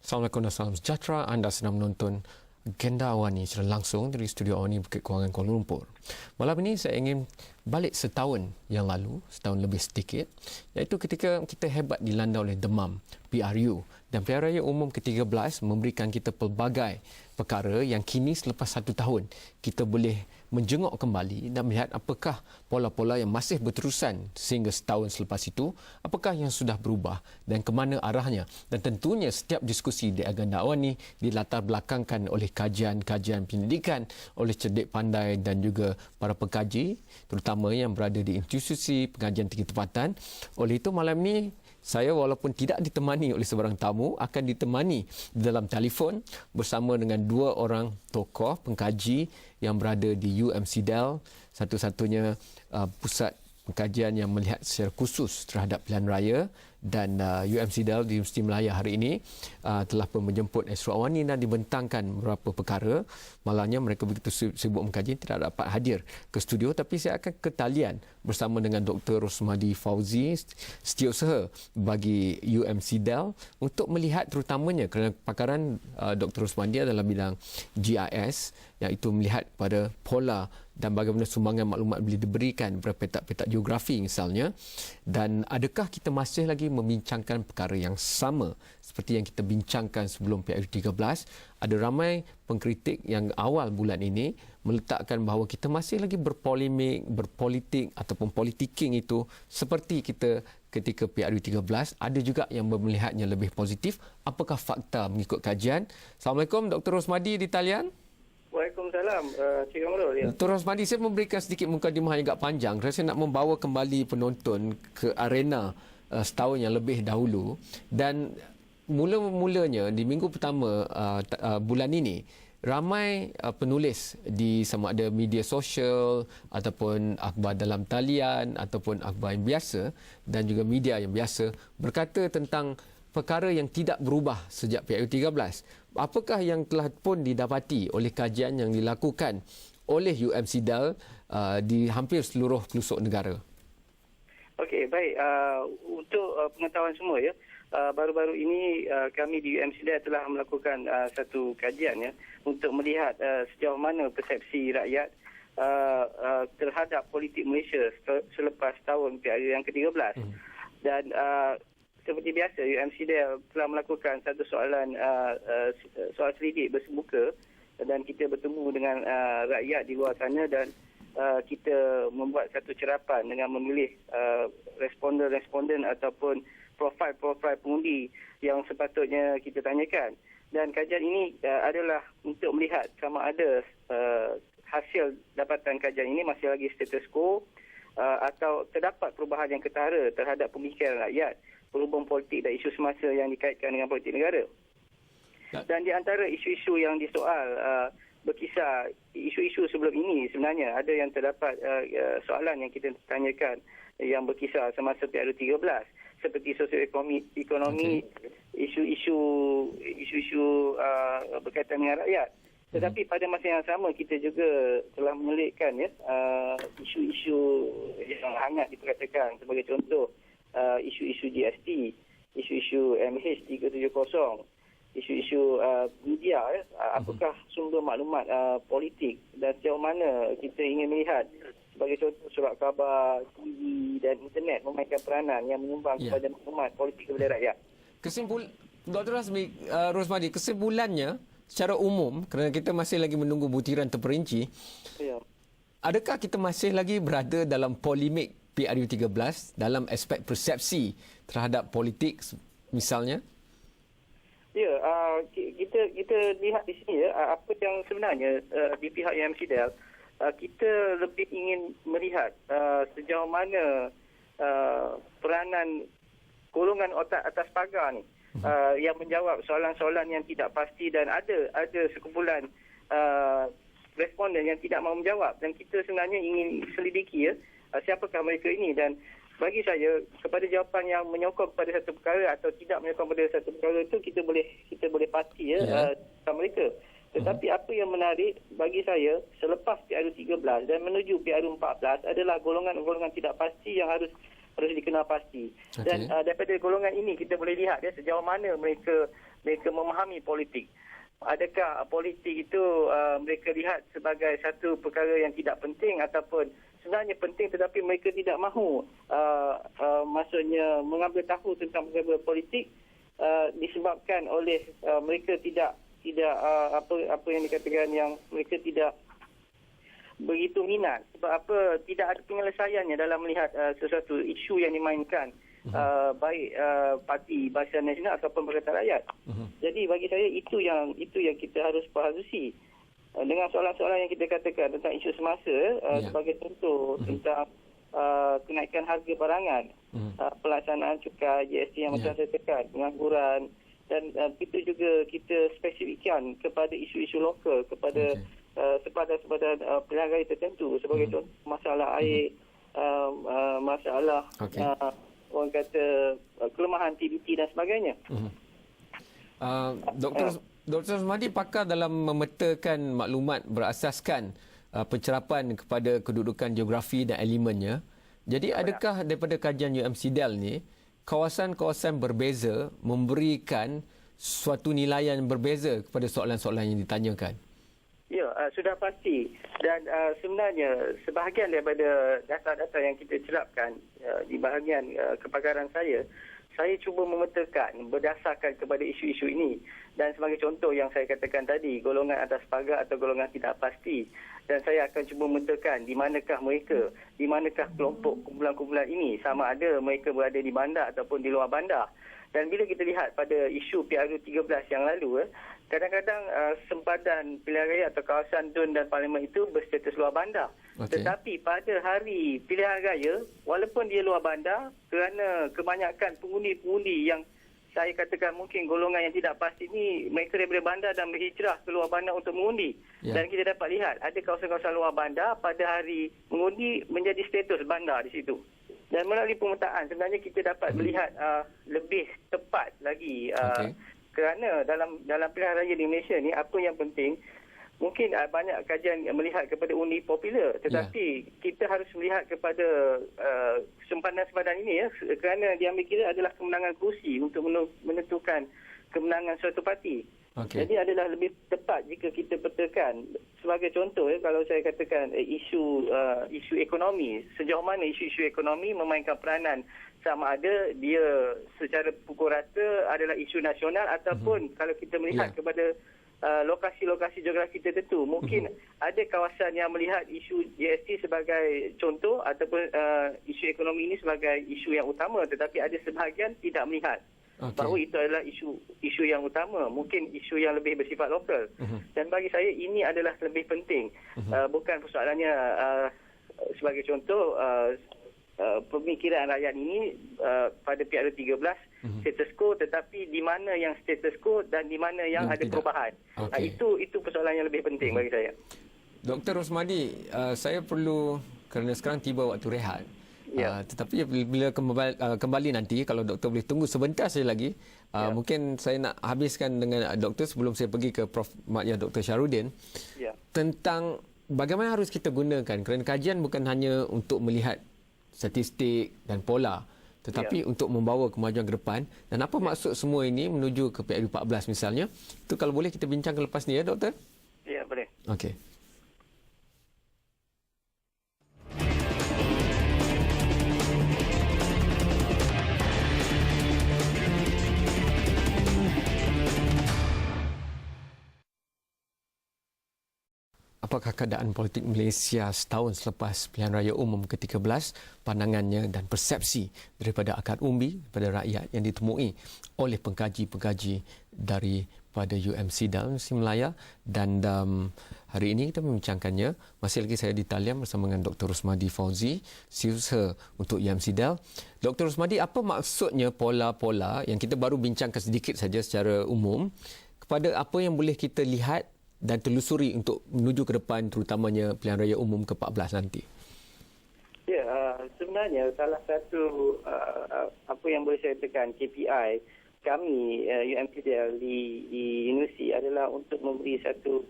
Assalamualaikum dan salam sejahtera. Anda sedang menonton Agenda Awani secara langsung dari Studio Awani Bukit Kewangan Kuala Lumpur. Malam ini saya ingin balik setahun yang lalu, setahun lebih sedikit, iaitu ketika kita hebat dilanda oleh demam, PRU. Dan Pilihan Raya Umum ke-13 memberikan kita pelbagai perkara yang kini selepas 1 tahun kita boleh menjenguk kembali dan melihat apakah pola-pola yang masih berterusan sehingga setahun selepas itu, apakah yang sudah berubah dan ke mana arahnya. Dan tentunya setiap diskusi di Agenda Awani dilatar belakangkan oleh kajian-kajian pendidikan oleh cerdik pandai dan juga para pengkaji, terutama yang berada di institusi pengajian tinggi tempatan. Oleh itu malam ini saya walaupun tidak ditemani oleh sebarang tamu, akan ditemani di dalam telefon bersama dengan 2 orang tokoh pengkaji yang berada di UMCDEL, satu-satunya pusat pengkajian yang melihat secara khusus terhadap pilihan raya. Dan UMCDEL di Universiti Melaya hari ini telah pun menjemput Esra Awani dan dibentangkan beberapa perkara. Malangnya mereka begitu sibuk mengkaji tidak dapat hadir ke studio, tapi saya akan ke talian bersama dengan Dr. Rosmadi Fauzi, Setiausaha bagi UMCDEL, untuk melihat terutamanya kerana pakaran Dr. Rosmadi adalah bidang GIS, iaitu melihat pada pola dan bagaimana sumbangan maklumat boleh diberikan kepada petak-petak geografi misalnya. Dan adakah kita masih lagi membincangkan perkara yang sama seperti yang kita bincangkan sebelum PRU 13? Ada ramai pengkritik yang awal bulan ini meletakkan bahawa kita masih lagi berpolemik, berpolitik ataupun politiking itu seperti kita ketika PRU 13. Ada juga yang melihatnya lebih positif. Apakah fakta mengikut kajian? Assalamualaikum Dr. Rosmadi di talian. Waalaikumsalam, Cik Kamarul. Ya. Dr. Rosmadi, saya memberikan sedikit mukadimah yang agak panjang. Saya nak membawa kembali penonton ke arena setahun yang lebih dahulu. Dan mula-mulanya di minggu pertama bulan ini, ramai penulis di sama ada media sosial ataupun akhbar dalam talian ataupun akhbar yang biasa dan juga media yang biasa berkata tentang perkara yang tidak berubah sejak PRU 13. Apakah yang telah pun didapati oleh kajian yang dilakukan oleh UMCDEL di hampir seluruh pelosok negara? Okey, baik. Untuk pengetahuan semua, ya, baru-baru ini kami di UMCDEL telah melakukan satu kajian, ya, untuk melihat sejauh mana persepsi rakyat terhadap politik Malaysia selepas tahun PRU yang ke-13. Dan seperti biasa, UMCDEL telah melakukan satu soal selidik bersemuka dan kita bertemu dengan rakyat di luar sana dan kita membuat satu cerapan dengan memilih responden-responden ataupun profil-profil pengundi yang sepatutnya kita tanyakan. Dan kajian ini adalah untuk melihat sama ada hasil dapatan kajian ini masih lagi status quo atau terdapat perubahan yang ketara terhadap pemikiran rakyat berhubung politik dan isu semasa yang dikaitkan dengan politik negara. Dan di antara isu-isu yang disoal berkisar isu-isu sebelum ini, sebenarnya ada yang terdapat soalan yang kita tanyakan yang berkisar semasa PRU 13 seperti sosioekonomi, isu-isu berkaitan dengan rakyat. Tetapi pada masa yang sama kita juga telah menyelitkan, ya, isu-isu yang hangat diperkatakan, sebagai contoh isu-isu GST, isu-isu MH370, isu-isu media, ya, apakah sumber maklumat politik dan sejauh mana kita ingin melihat sebagai contoh surat khabar, TV dan internet memainkan peranan yang menyumbang kepada maklumat politik kepada rakyat. Dr. Rosmadi, kesimpulannya secara umum, kerana kita masih lagi menunggu butiran terperinci, ya, adakah kita masih lagi berada dalam polemik PRU 13 dalam aspek persepsi terhadap politik misalnya? Ya, kita lihat di sini, ya, apa yang sebenarnya di pihak UMCDEL kita lebih ingin melihat sejauh mana peranan golongan otak atas pagar ni yang menjawab soalan-soalan yang tidak pasti dan ada sekumpulan responden yang tidak mahu menjawab dan kita sebenarnya ingin selidiki, ya, siapakah mereka ini. Dan bagi saya, kepada jawapan yang menyokong pada satu perkara atau tidak menyokong pada satu perkara itu kita boleh pasti, ya, mereka. Tetapi apa yang menarik bagi saya selepas PRU 13 dan menuju PRU 14 adalah golongan-golongan tidak pasti yang harus harus dikenal pasti. Dan daripada golongan ini kita boleh lihat sejauh mana mereka memahami politik. Adakah politik itu mereka lihat sebagai satu perkara yang tidak penting ataupun sebenarnya penting tetapi mereka tidak mahu maksudnya mengambil tahu tentang perkara politik disebabkan oleh mereka tidak apa yang dikatakan yang mereka tidak begitu minat. Sebab apa? Tidak ada penyelesaiannya dalam melihat sesuatu isu yang dimainkan baik parti Barisan Nasional ataupun Pakatan Rakyat. Jadi bagi saya itu yang kita harus paharusi. Dengan soalan-soalan yang kita katakan tentang isu semasa sebagai contoh tentang kenaikan harga barangan, pelaksanaan cukai GST yang macam saya tekan, pengangguran, dan itu juga kita spesifikkan kepada isu-isu lokal, kepada sepadan-sepadan pilihan raya tertentu sebagai contoh masalah air, masalah orang kata kelemahan TBT dan sebagainya. Dr. Rosmadi pakar dalam memetakan maklumat berasaskan pencerapan kepada kedudukan geografi dan elemennya. Jadi adakah daripada kajian UMCDEL ni kawasan-kawasan berbeza memberikan suatu nilaian yang berbeza kepada soalan-soalan yang ditanyakan? Ya, sudah pasti. Dan sebenarnya sebahagian daripada data-data yang kita cerapkan di bahagian kepakaran saya cuba memetakan berdasarkan kepada isu-isu ini. Dan sebagai contoh yang saya katakan tadi, golongan atas pagar atau golongan tidak pasti. Dan saya akan cuba memetakan di manakah mereka, di manakah kelompok kumpulan-kumpulan ini, sama ada mereka berada di bandar ataupun di luar bandar. Dan bila kita lihat pada isu PRU13 yang lalu, kadang-kadang sempadan pilihan raya atau kawasan DUN dan Parlimen itu berstatus luar bandar. Tetapi pada hari pilihan raya, walaupun dia luar bandar, kerana kebanyakan pengundi-pengundi yang saya katakan mungkin golongan yang tidak pasti ini, mereka daripada bandar dan berhijrah ke luar bandar untuk mengundi. Dan kita dapat lihat ada kawasan-kawasan luar bandar pada hari mengundi menjadi status bandar di situ. Dan melalui pemetaan sebenarnya kita dapat melihat lebih tepat lagi kerana dalam pilihan raya di Malaysia ni apa yang penting, mungkin banyak kajian melihat kepada undi popular, tetapi kita harus melihat kepada sempadan-sempadan ini kerana diambil kira adalah kemenangan kursi untuk menentukan kemenangan suatu parti. Jadi adalah lebih tepat jika kita petakan sebagai contoh kalau saya katakan isu ekonomi, sejauh mana isu-isu ekonomi memainkan peranan, sama ada dia secara pukul rata adalah isu nasional ataupun kalau kita melihat kepada lokasi-lokasi geografi tertentu. Mungkin ada kawasan yang melihat isu GST sebagai contoh ataupun isu ekonomi ini sebagai isu yang utama, tetapi ada sebahagian tidak melihat bahawa itu adalah isu yang utama, mungkin isu yang lebih bersifat lokal. Dan bagi saya ini adalah lebih penting. Bukan persoalannya sebagai contoh pemikiran rakyat ini pada PRU13 status quo, tetapi di mana yang status quo dan di mana yang ada perubahan. Itu persoalan yang lebih penting bagi saya. Dr. Rosmadi, saya perlu, kerana sekarang tiba waktu rehat. Tetapi bila kembali nanti, kalau doktor boleh tunggu sebentar saja lagi, mungkin saya nak habiskan dengan doktor sebelum saya pergi ke Prof. Mak Dr. Syahrudin tentang bagaimana harus kita gunakan, kerana kajian bukan hanya untuk melihat statistik dan pola, tetapi untuk membawa kemajuan ke depan. Dan apa maksud semua ini menuju ke PRU14 misalnya, itu kalau boleh kita bincangkan lepas ni, ya doktor? Ya, boleh. Okey. Apakah keadaan politik Malaysia setahun selepas pilihan raya umum ke-13, pandangannya dan persepsi daripada akar umbi daripada rakyat yang ditemui oleh pengkaji-pengkaji daripada UMCDEL Mesti Melaya. Dan hari ini kita membincangkannya. Masih lagi saya di talian bersama dengan Dr. Rosmadi Fauzi, Setiausaha untuk UMCDEL. Dr. Rosmadi, apa maksudnya pola-pola yang kita baru bincangkan sedikit saja secara umum kepada apa yang boleh kita lihat dan telusuri untuk menuju ke depan, terutamanya pilihan raya umum ke-14 nanti? Ya, sebenarnya salah satu apa yang boleh saya tekan KPI kami UMCDL di universiti adalah untuk memberi satu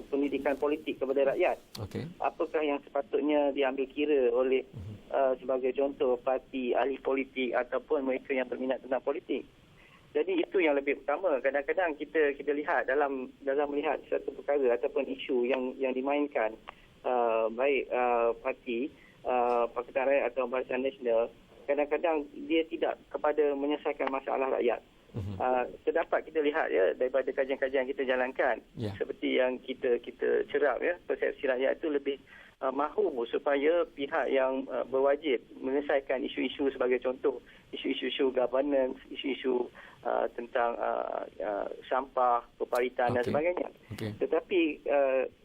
pendidikan politik kepada rakyat. Okey. Apakah yang sepatutnya diambil kira oleh sebagai contoh parti ahli politik ataupun mereka yang berminat tentang politik. Jadi itu yang lebih utama. Kadang-kadang kita lihat dalam melihat satu perkara ataupun isu yang dimainkan baik parti Pakatan Rakyat atau Barisan Nasional, kadang-kadang dia tidak kepada menyelesaikan masalah rakyat. Terdapat kita lihat daripada kajian-kajian kita jalankan, seperti yang kita cerap persepsi rakyat itu lebih mahu supaya pihak yang berwajib menyelesaikan isu-isu sebagai contoh isu-isu governance, isu-isu tentang sampah, keparitan dan sebagainya. Tetapi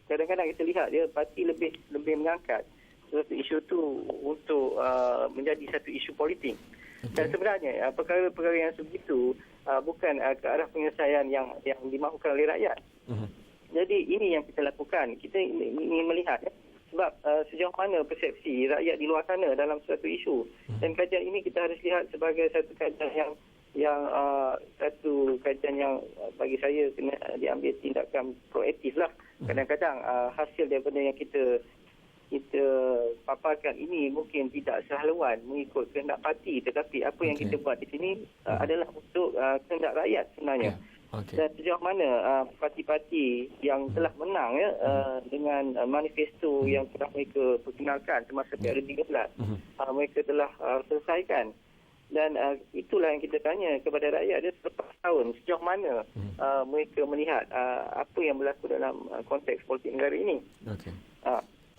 kadang-kadang kita lihat parti lebih mengangkat suatu isu itu untuk menjadi satu isu politik. Dan sebenarnya perkara-perkara yang sebegitu bukan ke arah penyelesaian yang dimahukan oleh rakyat. Jadi ini yang kita lakukan. Kita ingin melihat sebab sejauh mana persepsi rakyat di luar sana dalam suatu isu. Dan kajian ini kita harus lihat sebagai satu kajian yang bagi saya kena diambil tindakan proaktif lah. Kadang-kadang hasil daripada yang kita paparkan ini mungkin tidak sehaluan mengikut kehendak parti, tetapi apa yang kita buat di sini adalah untuk kehendak rakyat sebenarnya. Dan sejauh mana parti-parti yang telah menang dengan manifesto yang telah mereka perkenalkan semasa PRU 13, mereka telah selesaikan. Dan itulah yang kita tanya kepada rakyat selepas tahun, sejauh mana mereka melihat apa yang berlaku dalam konteks politik negara ini.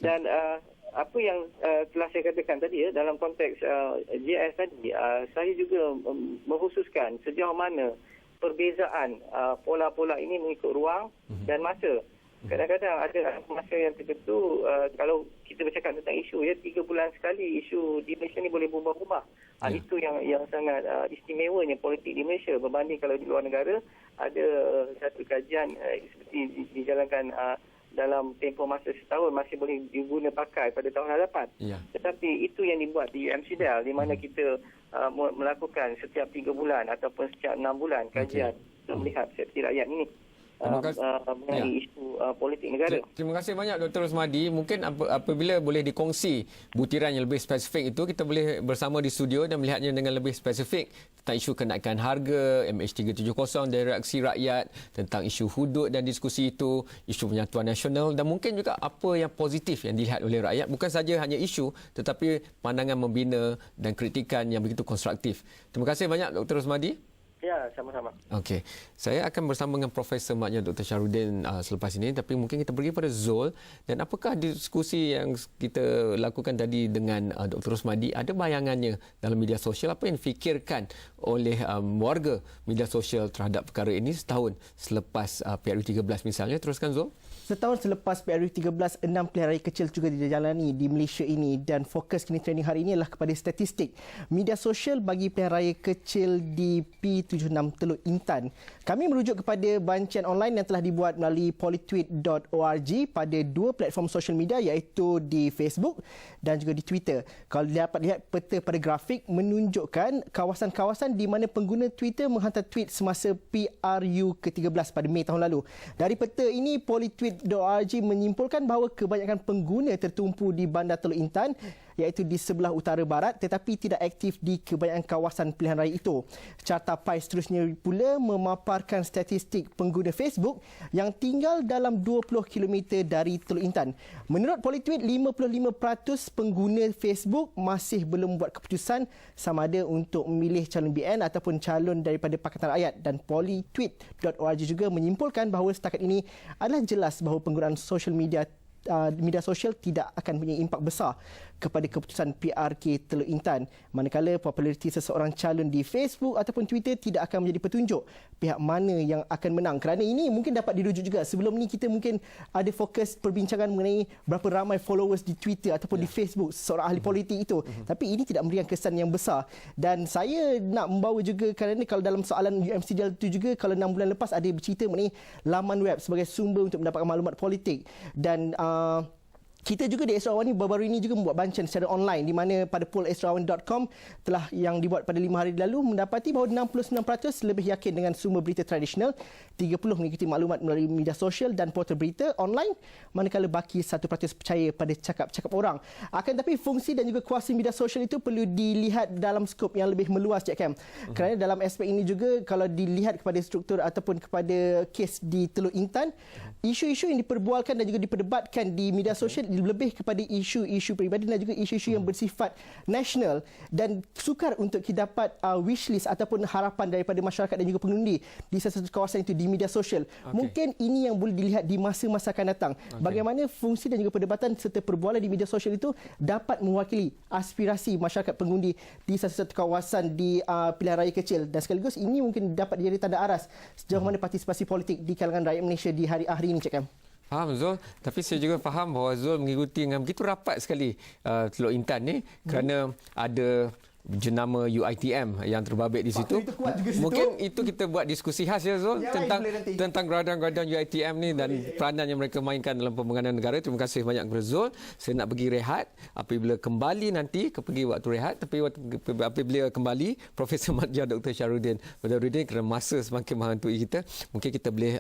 Dan apa yang telah saya katakan tadi dalam konteks JIS tadi, saya juga mengkhususkan sejauh mana perbezaan pola-pola ini mengikut ruang dan masa. Kadang-kadang ada masa yang tertentu, kalau kita bercakap tentang isu 3 bulan sekali isu di Malaysia ni boleh berubah-ubah. Itu yang sangat istimewanya politik di Malaysia berbanding kalau di luar negara ada satu kajian seperti dijalankan dalam tempoh masa setahun masih boleh diguna pakai pada tahun hadapan. Tetapi itu yang dibuat di UMCDL di mana kita melakukan setiap 3 bulan ataupun setiap 6 bulan kajian untuk melihat persepsi rakyat ini mengenai isu politik negara. Terima kasih banyak Dr. Rosmadi. Mungkin apabila boleh dikongsi butiran yang lebih spesifik itu, kita boleh bersama di studio dan melihatnya dengan lebih spesifik tentang isu kenaikan harga MH370 dari reaksi rakyat, tentang isu hudud dan diskusi itu, isu penyatuan nasional dan mungkin juga apa yang positif yang dilihat oleh rakyat, bukan saja hanya isu tetapi pandangan membina dan kritikan yang begitu konstruktif. Terima kasih banyak Dr. Rosmadi. Ya, sama-sama. Okey. Saya akan bersama dengan Profesor Maknya Dr. Syahrudin selepas ini, tapi mungkin kita pergi pada Zul. Dan apakah diskusi yang kita lakukan tadi dengan Dr. Rosmadi, ada bayangannya dalam media sosial, apa yang difikirkan oleh warga media sosial terhadap perkara ini setahun selepas PRU 13 misalnya? Teruskan Zul. Setahun selepas PRU 13, 6 pilihan raya kecil juga dijalani di Malaysia ini dan fokus kini trending hari ini adalah kepada statistik media sosial bagi pilihan raya kecil di P76 Teluk Intan. Kami merujuk kepada bancian online yang telah dibuat melalui polytweet.org pada 2 platform sosial media iaitu di Facebook dan juga di Twitter. Kalau dapat lihat peta pada grafik menunjukkan kawasan-kawasan di mana pengguna Twitter menghantar tweet semasa PRU ke-13 pada Mei tahun lalu. Dari peta ini, polytweet.org menyimpulkan bahawa kebanyakan pengguna tertumpu di bandar Teluk Intan iaitu di sebelah utara barat tetapi tidak aktif di kebanyakan kawasan pilihan raya itu. Carta PAI seterusnya pula memaparkan statistik pengguna Facebook yang tinggal dalam 20 km dari Teluk Intan. Menurut Polytweet, 55% pengguna Facebook masih belum buat keputusan sama ada untuk memilih calon BN ataupun calon daripada Pakatan Rakyat, dan polytweet.org juga menyimpulkan bahawa setakat ini adalah jelas bahawa penggunaan media sosial tidak akan punya impak besar kepada keputusan PRK Teluk Intan, manakala populariti seseorang calon di Facebook ataupun Twitter tidak akan menjadi petunjuk pihak mana yang akan menang. Kerana ini mungkin dapat dirujuk juga. Sebelum ni kita mungkin ada fokus perbincangan mengenai berapa ramai followers di Twitter ataupun di Facebook seseorang ahli politik itu. Tapi ini tidak memberikan kesan yang besar. Dan saya nak membawa juga kerana kalau dalam soalan UMCDL itu juga, kalau 6 bulan lepas ada bercerita mengenai laman web sebagai sumber untuk mendapatkan maklumat politik. Dan Kita juga di Astro Awan ni baru-baru ini juga membuat bancan secara online di mana pada poll.astroawan.com telah yang dibuat pada 5 hari lalu mendapati bahawa 69% lebih yakin dengan sumber berita tradisional, 30 mengikuti maklumat melalui media sosial dan portal berita online, manakala baki 1% percaya pada cakap-cakap orang. Akan tetapi fungsi dan juga kuasa media sosial itu perlu dilihat dalam skop yang lebih meluas, Cik Kam. Kerana dalam aspek ini juga kalau dilihat kepada struktur ataupun kepada kes di Teluk Intan, isu-isu yang diperbualkan dan juga diperdebatkan di media sosial lebih kepada isu-isu peribadi dan juga isu-isu yang bersifat nasional dan sukar untuk kita dapat wishlist ataupun harapan daripada masyarakat dan juga pengundi di satu kawasan itu di media sosial. Mungkin ini yang boleh dilihat di masa-masa akan datang. Bagaimana fungsi dan juga perdebatan serta perbualan di media sosial itu dapat mewakili aspirasi masyarakat pengundi di satu-satu kawasan di pilihan raya kecil, dan sekaligus ini mungkin dapat jadi tanda aras sejauh mana partisipasi politik di kalangan rakyat Malaysia di hari-hari ini, Cik Kam. Faham Zul, tapi saya juga faham bahawa Zul mengikuti dengan begitu rapat sekali Teluk Intan ni kerana ada jenama UiTM yang terbabit di situ. Mungkin itu kita buat diskusi khas ya Zul tentang gradang-gradang UiTM ni dan peranan yang mereka mainkan dalam pembangunan negara. Terima kasih banyak kepada Zul. Saya nak pergi rehat. Apabila kembali nanti, pergi waktu rehat, tapi apabila kembali, Profesor Madya Dr. Syahrudin Badarudin, kerana masa semakin menghantui kita, mungkin kita boleh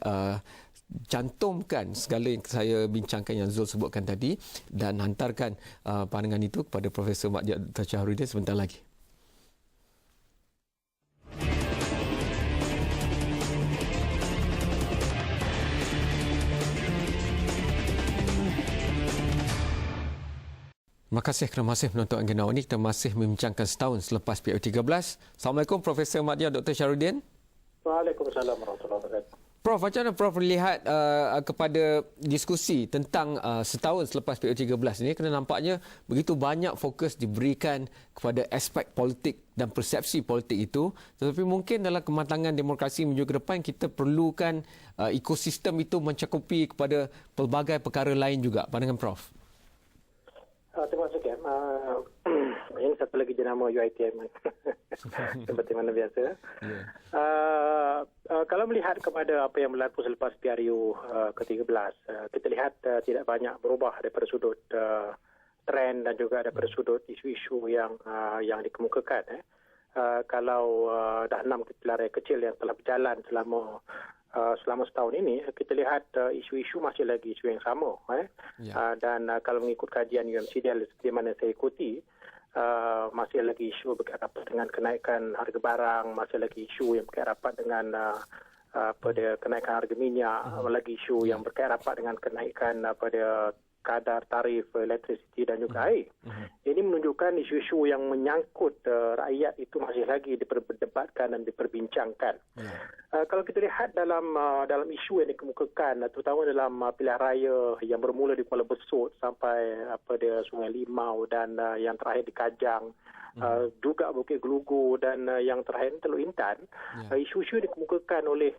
cantumkan segala yang saya bincangkan yang Zul sebutkan tadi dan hantarkan pandangan itu kepada Profesor Madya Dr. Syahrudin sebentar lagi. Terima kasih kerana masih menonton agenda ini. Kita masih membincangkan setahun selepas PO13. Assalamualaikum Profesor Madya Dr. Syahrudin. Waalaikumsalam warahmatullahi wabarakatuh. Prof, macam mana Prof melihat kepada diskusi tentang setahun selepas PO13 ini, kerana nampaknya begitu banyak fokus diberikan kepada aspek politik dan persepsi politik itu, tetapi mungkin dalam kematangan demokrasi menuju ke depan kita perlukan ekosistem itu mencakupi kepada pelbagai perkara lain juga. Pandangan Prof? Terima kasih, Kam. Ini satu lagi jenama UiTM. Seperti mana biasa. Kalau melihat kepada apa yang berlaku selepas PRU ke-13, kita lihat tidak banyak berubah daripada sudut trend dan juga daripada sudut isu-isu yang dikemukakan. Kalau dah 6 pilihan raya kecil yang telah berjalan selama setahun ini, kita lihat isu-isu masih lagi isu yang sama. Dan kalau mengikut kajian UMCDL seperti mana saya ikuti, masih lagi isu berkait rapat dengan kenaikan harga barang, masih lagi isu yang berkait rapat dengan pada kenaikan harga minyak, lagi isu yang berkait rapat dengan kenaikan pada kadar tarif elektrisiti dan juga air. Ini menunjukkan isu-isu yang menyangkut rakyat itu masih lagi diperdebatkan dan diperbincangkan. Kalau kita lihat dalam isu yang dikemukakan, terutama dalam pilihan raya yang bermula di Kuala Besut sampai pada Sungai Limau dan yang terakhir di Kajang, juga Bukit Gelugu dan yang terakhir Teluk Intan, isu-isu yang dikemukakan oleh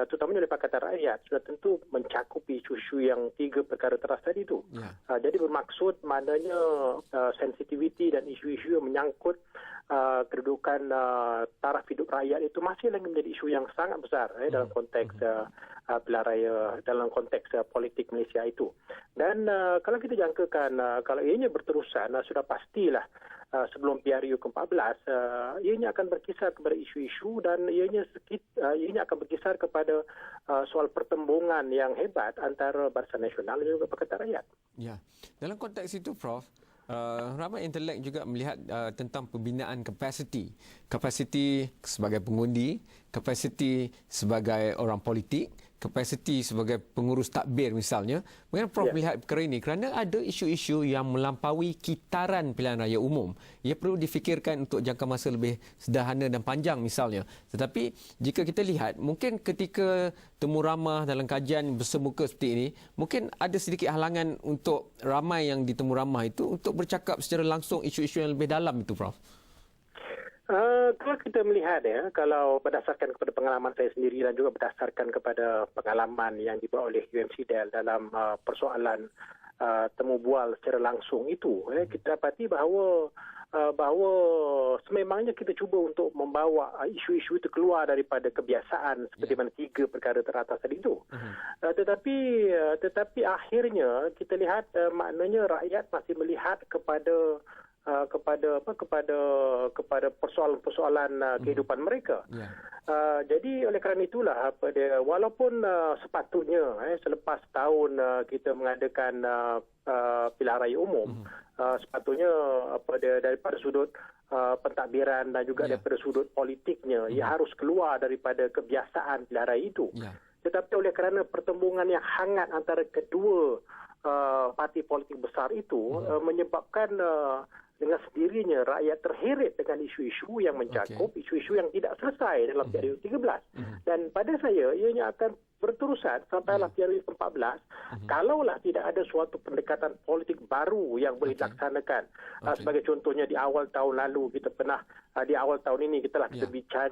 terutamanya oleh Pakatan Rakyat sudah tentu mencakupi isu-isu yang 3 perkara teras tadi itu. Jadi bermaksud maknanya sensitiviti dan isu-isu yang menyangkut kedudukan taraf hidup rakyat itu masih lagi menjadi isu yang sangat besar dalam konteks pilihan raya, dalam konteks politik Malaysia itu. Dan kalau kita jangkakan kalau ianya berterusan, sudah pastilah sebelum PRU ke-14, ianya akan berkisar kepada isu-isu dan ianya akan berkisar kepada soal pertembungan yang hebat antara Barisan Nasional dan juga Pakatan Rakyat. Ya, dalam konteks itu Prof, ramai intelek juga melihat tentang pembinaan kapasiti sebagai pengundi, kapasiti sebagai orang politik, kapasiti sebagai pengurus takbir misalnya. Bagaimana Prof melihat perkara ini? Kerana ada isu-isu yang melampaui kitaran pilihan raya umum. Ia perlu difikirkan untuk jangka masa lebih sederhana dan panjang misalnya. Tetapi jika kita lihat, mungkin ketika temu ramah dalam kajian bersemuka seperti ini, mungkin ada sedikit halangan untuk ramai yang ditemu ramah itu untuk bercakap secara langsung isu-isu yang lebih dalam itu, Prof. Kalau kita melihat kalau berdasarkan kepada pengalaman saya sendiri dan juga berdasarkan kepada pengalaman yang dibawa oleh UMCDL dalam persoalan temu bual secara langsung itu, kita dapati bahawa bahawa sememangnya kita cuba untuk membawa isu-isu itu keluar daripada kebiasaan seperti mana 3 perkara teratas tadi itu. Tetapi akhirnya kita lihat maknanya rakyat masih melihat kepada persoalan-persoalan kehidupan mereka. Jadi oleh kerana itulah walaupun sepatutnya selepas tahun kita mengadakan pilihan raya umum, sepatutnya daripada sudut pentadbiran dan juga daripada sudut politiknya ia harus keluar daripada kebiasaan pilihan raya itu. Tetapi oleh kerana pertembungan yang hangat antara kedua parti politik besar itu menyebabkan dengan sendirinya rakyat terheret dengan isu-isu yang mencakup, isu-isu yang tidak selesai dalam PRU 13. Dan pada saya, ianya akan berterusan sampailah PRU 14 kalaulah tidak ada suatu pendekatan politik baru yang boleh dilaksanakan. Sebagai contohnya di awal tahun lalu kita pernah, di awal tahun ini kita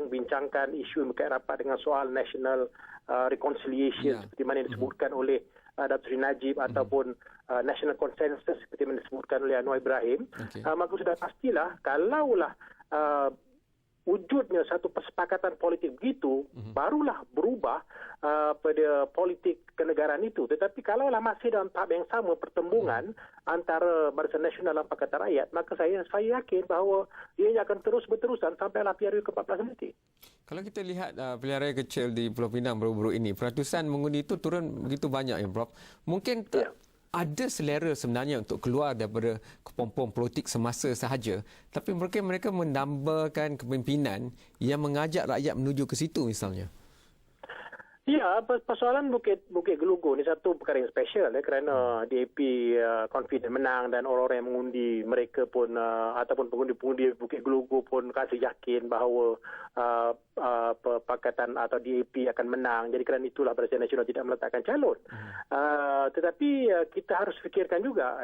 bincangkan isu yang berkait rapat dengan soal national reconciliation seperti mana yang disebutkan oleh Datuk Seri Najib ataupun national consensus seperti yang disebutkan oleh Anwar Ibrahim, maka sudah pastilah kalaulah wujudnya satu persepakatan politik begitu, barulah berubah pada politik kenegaraan itu. Tetapi kalaulah masih dalam tahap yang sama pertembungan antara Barisan Nasional dan Pakatan Rakyat, maka saya yakin bahawa ianya akan terus berterusan sampailah PRU ke-14 nanti. Kalau kita lihat pilihan raya kecil di Pulau Pinang baru-baru ini, peratusan mengundi itu turun begitu banyak ya, Prof. Mungkin ada selera sebenarnya untuk keluar daripada kepompong politik semasa sahaja, tapi mereka menambahkan kepimpinan yang mengajak rakyat menuju ke situ misalnya. Ya, persoalan Bukit Gelugur ni satu perkara yang special kerana DAP confident menang dan orang-orang yang mengundi mereka pun ataupun pengundi-pengundi Bukit Gelugur pun rasa yakin bahawa Pakatan atau DAP akan menang. Jadi kerana itulah Barisan Nasional tidak meletakkan calon. Tetapi kita harus fikirkan juga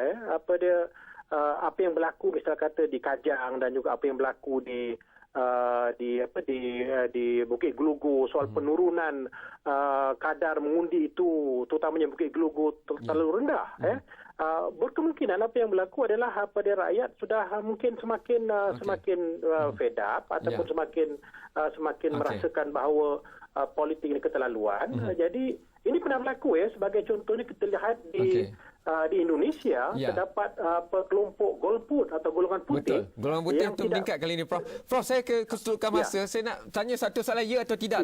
apa yang berlaku misalnya kata di Kajang dan juga apa yang berlaku di Bukit Gelugur, soal penurunan kadar mengundi itu terutamanya Bukit Gelugur terlalu rendah. Berkemungkinan apa yang berlaku adalah rakyat sudah mungkin semakin fed up ataupun semakin merasakan bahawa politik ini keterlaluan. Jadi ini pernah berlaku sebagai contohnya kita lihat di Indonesia terdapat kelompok golput atau golongan putih. Betul. Golongan putih itu meningkat kali ini, Prof. Prof, saya keseluruhan masa saya nak tanya satu soalan ya atau tidak.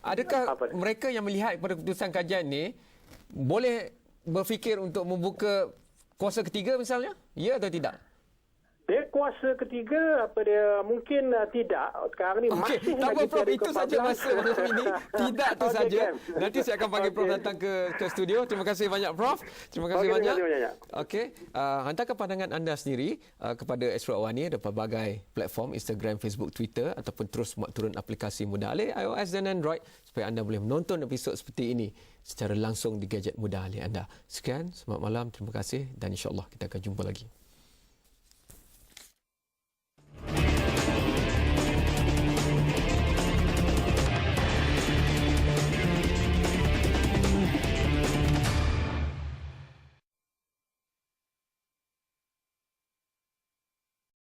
Adakah mereka yang melihat pada keputusan kajian ini boleh berfikir untuk membuka kuasa ketiga misalnya? Ya atau tidak? Dia kuasa ketiga mungkin tidak. Sekarang ni masih lagi Prof, itu saja masa malam ini. Tidak tu saja. Nanti saya akan panggil Prof datang ke studio. Terima kasih banyak, Prof. Terima kasih banyak. Okey, hantarkan pandangan anda sendiri kepada Astro Awani ada pelbagai platform Instagram, Facebook, Twitter ataupun terus muat turun aplikasi Mudah Alih iOS dan Android supaya anda boleh menonton episod seperti ini secara langsung di gadget Mudah Alih anda. Sekian, selamat malam, terima kasih dan insya-Allah kita akan jumpa lagi.